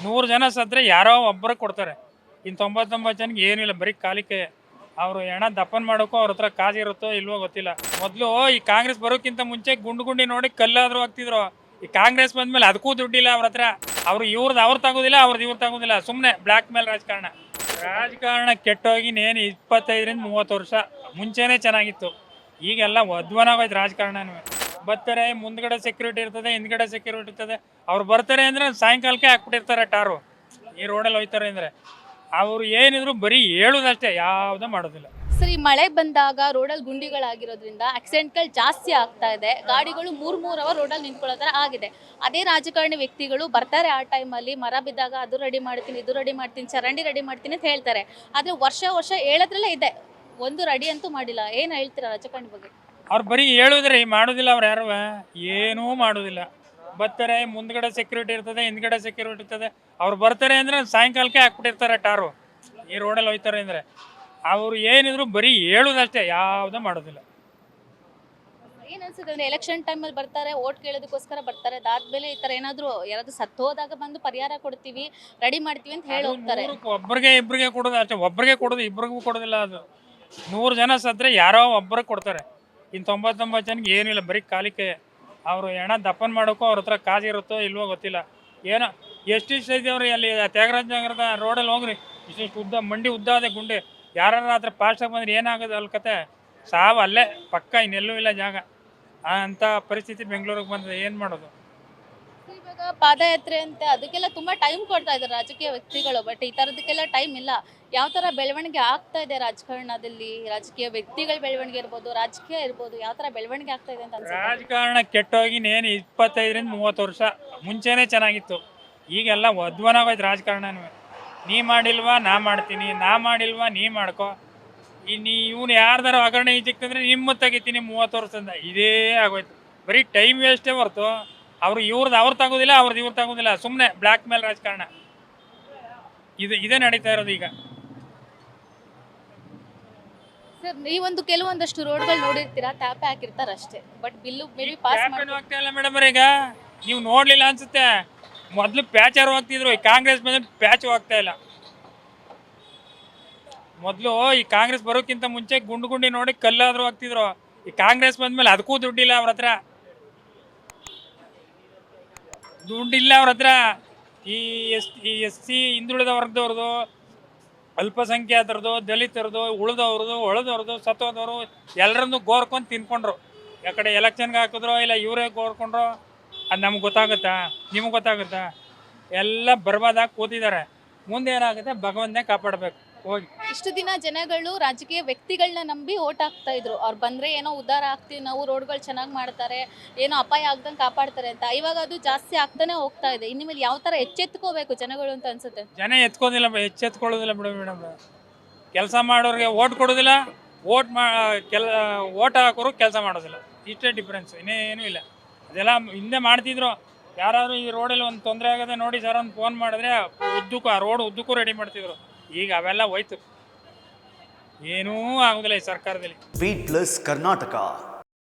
100 ಜನ ಸದ್ರೆ ಯಾರೋ ಒಬ್ಬರು ಕೊಡ್ತಾರೆ. ಇನ್ನು 99 ಜನಕ್ಕೆ ಏನೂ ಇಲ್ಲ, ಬರೀ ಕಾಲಿಕೆ. ಅವರು ಹೆಣ ದಫನ್ ಮಾಡೋಕ್ಕೂ ಅವ್ರ ಹತ್ರ ಕಾಜಿರುತ್ತೋ ಇಲ್ವೋ ಗೊತ್ತಿಲ್ಲ. ಮೊದಲು ಈ ಕಾಂಗ್ರೆಸ್ ಬರೋಕ್ಕಿಂತ ಮುಂಚೆ ಗುಂಡಿ ನೋಡಿ ಕಲ್ಲಾದರೂ ಹಾಕ್ತಿದ್ರು. ಈ ಕಾಂಗ್ರೆಸ್ ಬಂದ್ಮೇಲೆ ಅದಕ್ಕೂ ದುಡ್ಡಿಲ್ಲ ಅವ್ರ ಹತ್ರ. ಅವ್ರು ತಗೋದಿಲ್ಲ, ಇವ್ರು ತಗೋದಿಲ್ಲ. ಸುಮ್ಮನೆ ಬ್ಲ್ಯಾಕ್ ಮೇಲ್ ರಾಜಕಾರಣ ಕೆಟ್ಟೋಗಿ 25ರಿಂದ 30 ವರ್ಷ ಮುಂಚೆನೇ ಚೆನ್ನಾಗಿತ್ತು. ಈಗೆಲ್ಲ ಅಧ್ವಾನವಾಯ್ತು ರಾಜಕಾರಣನೂ. ಬರ್ತಾರೆ, ಮುಂದ್ಗಡೆ ಸೆಕ್ಯೂರಿಟಿ ಇರ್ತದೆ, ಹಿಂದ್ಗಡೆ ಸೆಕ್ಯೂರಿಟಿ ಇರ್ತದೆ. ಅವ್ರು ಬರ್ತಾರೆ ಅಂದರೆ ಸಾಯಂಕಾಲಕ್ಕೆ ಹಾಕ್ಬಿಟ್ಟಿರ್ತಾರೆ ಟಾರು. ಈ ರೋಡಲ್ಲಿ ಹೋಯ್ತಾರೆ ಅಂದರೆ ಅವರು ಏನಿದ್ರು ಬರೀ ಹೇಳೋದಷ್ಟೇ, ಯಾವುದೂ ಮಾಡೋದಿಲ್ಲ. ಸರ್, ಈ ಮಳೆ ಬಂದಾಗ ರೋಡಲ್ಲಿ ಗುಂಡಿಗಳಾಗಿರೋದ್ರಿಂದ ಆಕ್ಸಿಡೆಂಟ್ಗಳು ಜಾಸ್ತಿ ಆಗ್ತಾ ಇದೆ. ಗಾಡಿಗಳು 3 ಅವರ್ ರೋಡಲ್ಲಿ ನಿಂತ್ಕೊಳ್ಳೋ ಥರ ಆಗಿದೆ. ಅದೇ ರಾಜಕಾರಣಿ ವ್ಯಕ್ತಿಗಳು ಬರ್ತಾರೆ ಆ ಟೈಮಲ್ಲಿ, ಮರ ಬಿದ್ದಾಗ ಅದು ರೆಡಿ ಮಾಡ್ತೀನಿ, ಇದು ರೆಡಿ ಮಾಡ್ತೀನಿ, ಚರಂಡಿ ರೆಡಿ ಮಾಡ್ತೀನಿ ಅಂತ ಹೇಳ್ತಾರೆ. ಆದರೆ ವರ್ಷ ಹೇಳೋದ್ರಲ್ಲೇ ಇದೆ, ಒಂದು ರೆಡಿ ಅಂತೂ ಮಾಡಿಲ್ಲ. ಏನು ಹೇಳ್ತೀರಾ ರಾಜಕಾರಣಿ ಬಗ್ಗೆ? ಅವ್ರು ಬರೀ ಹೇಳೋದ್ರೆ ಮಾಡೋದಿಲ್ಲ. ಅವ್ರು ಯಾರು ಏನೂ ಮಾಡೋದಿಲ್ಲ. ಬರ್ತಾರೆ, ಮುಂದ್ಗಡೆ ಸೆಕ್ಯೂರಿಟಿ ಇರ್ತದೆ, ಹಿಂದ್ಗಡೆ ಸೆಕ್ಯೂರಿಟಿ ಇರ್ತದೆ. ಅವ್ರು ಬರ್ತಾರೆ ಅಂದರೆ ಸಾಯಂಕಾಲಕ್ಕೆ ಹಾಕ್ಬಿಟ್ಟಿರ್ತಾರೆ ಟಾರು. ಈ ರೋಡಲ್ಲಿ ಹೋಯ್ತಾರೆ ಅಂದರೆ ಅವರು ಏನಿದ್ರು ಬರೀ ಹೇಳೋದಷ್ಟೇ, ಯಾವುದೂ ಮಾಡೋದಿಲ್ಲ. ಏನು ಅನ್ಸುತ್ತೆ ಅಂದರೆ ಎಲೆಕ್ಷನ್ ಟೈಮಲ್ಲಿ ಬರ್ತಾರೆ, ಓಟ್ ಕೇಳೋದಕ್ಕೋಸ್ಕರ ಬರ್ತಾರೆ. ಅದಾದ್ಮೇಲೆ ಈ ಥರ ಏನಾದರೂ ಯಾರಾದರೂ ಸತ್ತು ಹೋದಾಗ ಬಂದು ಪರಿಹಾರ ಕೊಡ್ತೀವಿ, ರೆಡಿ ಮಾಡ್ತೀವಿ ಅಂತ ಹೇಳಿ ಹೋಗ್ತಾರೆ. ಒಬ್ಬರಿಗೆ ಇಬ್ಬರಿಗೆ ಕೊಡೋದು ಅಷ್ಟೇ. ಒಬ್ಬರಿಗೆ ಕೊಡೋದು, ಇಬ್ಬರಿಗೂ ಕೊಡೋದಿಲ್ಲ. ಅದು 100 ಜನ ಸದ್ರೆ ಯಾರೋ ಒಬ್ಬರಿಗೆ ಕೊಡ್ತಾರೆ. ಇನ್ನು 99 ಜನಕ್ಕೆ ಏನೂ ಇಲ್ಲ, ಬರೀ ಕಾಲಿಕೆ. ಅವರು ಹೆಣ ದಫನ್ ಮಾಡೋಕ್ಕೂ ಅವ್ರ ಹತ್ರ ಕಾಜಿರುತ್ತೋ ಇಲ್ವೋ ಗೊತ್ತಿಲ್ಲ. ಏನೋ ಎಷ್ಟಿಷ್ಟು ಐತೆವ್ರಿ ಅಲ್ಲಿ ತ್ಯಾಗರಾಜ ನಗರದ ರೋಡಲ್ಲಿ ಹೋಗ್ರಿ, ಇಷ್ಟಿಷ್ಟು ಉದ್ದ ಮಂಡಿ ಉದ್ದ ಅದೇ ಗುಂಡಿ. ಯಾರ ಹತ್ರ ಫಾಸ್ಟಾಗಿ ಬಂದ್ರೆ ಏನಾಗೋದು ಅಲ್ಲಿ ಕತೆ? ಸಾವು ಅಲ್ಲೇ ಪಕ್ಕ, ಇನ್ನೆಲ್ಲೂ ಇಲ್ಲ ಜಾಗ. ಅಂಥ ಪರಿಸ್ಥಿತಿ ಬೆಂಗಳೂರಿಗೆ ಬಂದಿದೆ. ಏನು ಮಾಡೋದು? ಇವಾಗ ಪಾದಯಾತ್ರೆ ಅಂತ ಅದಕ್ಕೆಲ್ಲ ತುಂಬ ಟೈಮ್ ಕೊಡ್ತಾ ಇದ್ದಾರೆ ರಾಜಕೀಯ ವ್ಯಕ್ತಿಗಳು. ಬಟ್ ಈ ಥರದಕ್ಕೆಲ್ಲ ಟೈಮ್ ಇಲ್ಲ. ಯಾವ ಥರ ಬೆಳವಣಿಗೆ ಆಗ್ತಾ ಇದೆ ರಾಜಕಾರಣದಲ್ಲಿ? ರಾಜಕೀಯ ವ್ಯಕ್ತಿಗಳ ಬೆಳವಣಿಗೆ ಇರ್ಬೋದು, ರಾಜಕೀಯ ಇರ್ಬೋದು, ಯಾವ ಥರ ಬೆಳವಣಿಗೆ ಆಗ್ತಾ ಇದೆ ಅಂತ ಅನ್ಸುತ್ತೆ? ರಾಜಕಾರಣ ಕೆಟ್ಟೋಗಿ 25ರಿಂದ 30 ವರ್ಷ ಮುಂಚೆನೇ ಚೆನ್ನಾಗಿತ್ತು. ಈಗೆಲ್ಲ ಅಧ್ವಾನವಾಯ್ತು ರಾಜಕಾರಣನೂ. ನೀ ಮಾಡಿಲ್ವಾ ನಾ ಮಾಡ್ತೀನಿ, ನಾ ಮಾಡಿಲ್ವಾ ನೀ ಮಾಡ್ಕೊ. ಇವನು ಯಾರ್ದಾರ ಹಗರಣ ಈಜಿಕ್ತಂದ್ರೆ ನಿಮ್ಮ ತೆಗಿತೀನಿ 30 ವರ್ಷದಿಂದ. ಇದೇ ಆಗೋಯ್ತು. ಬರೀ ಟೈಮ್ ವೇಸ್ಟೇ ಹೊರ್ತು ಅವ್ರು ತಗೋದಿಲ್ಲ, ಇವ್ರು ತಗೋದಿಲ್ಲ. ಸುಮ್ಮನೆ ಬ್ಲ್ಯಾಕ್ ಮೇಲ್ ರಾಜಕಾರಣ ಇದೇ ನಡೀತಾ ಇರೋದು ಈಗ. ಸರ್, ನೀವೊಂದು ಕೆಲವೊಂದಷ್ಟು ರೋಡ್ಗಳು ನೋಡಿರ್ತೀರಾ, ಟ್ಯಾಪೆ ಹಾಕಿರ್ತಾರೆ ಅಷ್ಟೇ. But bill may be pass ಮಾಡಿ ಆಗ್ತಾ ಇಲ್ಲ ಮೇಡಮ್. ಈಗ ನೀವು ನೋಡ್ಲಿಲ್ಲ ಅನ್ಸುತ್ತೆ. ಮೊದಲು ಪ್ಯಾಚರು ಹೋಗ್ತಿದ್ರು, ಈ ಕಾಂಗ್ರೆಸ್ ಬಂದ್ರೆ ಪ್ಯಾಚು ಹೋಗ್ತಾ ಇಲ್ಲ. ಮೊದಲು ಈ ಕಾಂಗ್ರೆಸ್ ಬರೋಕ್ಕಿಂತ ಮುಂಚೆ ಗುಂಡಿ ನೋಡಿ ಕಲ್ಲಾದರೂ ಹಾಕ್ತಿದ್ರು. ಈ ಕಾಂಗ್ರೆಸ್ ಬಂದ್ಮೇಲೆ ಅದಕ್ಕೂ ದುಡ್ಡಿಲ್ಲ ಅವ್ರ ಹತ್ರ. ದುಡ್ಡಿಲ್ಲ ಅವ್ರ ಹತ್ರ. ಈ ಎಸ್ ಸಿ ಹಿಂದುಳಿದ ವರ್ಗದವ್ರದ್ದು, ಅಲ್ಪಸಂಖ್ಯಾತರದು, ದಲಿತರದು, ಉಳಿದವ್ರದ್ದು, ಸತ್ತೋದವರು ಎಲ್ಲರನ್ನು ಗೋರ್ಕೊಂಡು ತಿನ್ಕೊಂಡ್ರು. ಯಾಕಡೆ ಎಲೆಕ್ಷನ್ಗೆ ಹಾಕಿದ್ರು ಇಲ್ಲ ಇವರೇ ಗೋರ್ಕೊಂಡ್ರು. ಅದು ನಮ್ಗೆ ಗೊತ್ತಾಗುತ್ತಾ? ನಿಮ್ಗೆ ಗೊತ್ತಾಗುತ್ತಾ? ಎಲ್ಲ ಬರ್ಬಾದಾಗಿ ಕೂತಿದ್ದಾರೆ. ಮುಂದೆ ಏನಾಗುತ್ತೆ ಭಗವಂತನೇ ಕಾಪಾಡಬೇಕು. ಹೋಗಿ ಇಷ್ಟು ದಿನ ಜನಗಳು ರಾಜಕೀಯ ವ್ಯಕ್ತಿಗಳನ್ನ ನಂಬಿ ಓಟ್ ಹಾಕ್ತಾ ಇದ್ರು. ಅವ್ರು ಬಂದರೆ ಏನೋ ಉದ್ಧಾರ ಆಗ್ತೀವಿ ನಾವು, ರೋಡ್ಗಳು ಚೆನ್ನಾಗಿ ಮಾಡ್ತಾರೆ, ಏನೋ ಅಪಾಯ ಆಗ್ದಂಗೆ ಕಾಪಾಡ್ತಾರೆ ಅಂತ. ಇವಾಗ ಅದು ಜಾಸ್ತಿ ಆಗ್ತಾನೆ ಹೋಗ್ತಾ ಇದೆ. ಇನ್ಮೇಲೆ ಯಾವ ಥರ ಎಚ್ಚೆತ್ಕೋಬೇಕು ಜನಗಳು ಅಂತ ಅನ್ಸುತ್ತೆ? ಜನ ಎಚ್ಚೆತ್ಕೊಳ್ಳೋದಿಲ್ಲ ಬಿಡು ಮೇಡಮ್. ಕೆಲಸ ಮಾಡೋರಿಗೆ ಓಟ್ ಕೊಡೋದಿಲ್ಲ, ಓಟ್ ಹಾಕೋರು ಕೆಲಸ ಮಾಡೋದಿಲ್ಲ. ಇಷ್ಟೇ ಡಿಫ್ರೆನ್ಸ್, ಇನ್ನೇನೂ ಇಲ್ಲ. ಅದೆಲ್ಲ ಹಿಂದೆ ಮಾಡ್ತಿದ್ರು. ಯಾರಾದರೂ ಈ ರೋಡಲ್ಲಿ ಒಂದು ತೊಂದರೆ ಆಗದೆ ನೋಡಿ ಸರ್ ಒಂದು ಫೋನ್ ಮಾಡಿದ್ರೆ ಆ ರೋಡ್ ಉದ್ದಕ್ಕೂ ರೆಡಿ ಮಾಡ್ತಿದ್ರು. ಈಗ ಅವೆಲ್ಲ ಹೋಯ್ತು. ಏನೂ ಆಗೋದಿಲ್ಲ ಈ ಸರ್ಕಾರದಲ್ಲಿ. Beat plus Karnataka.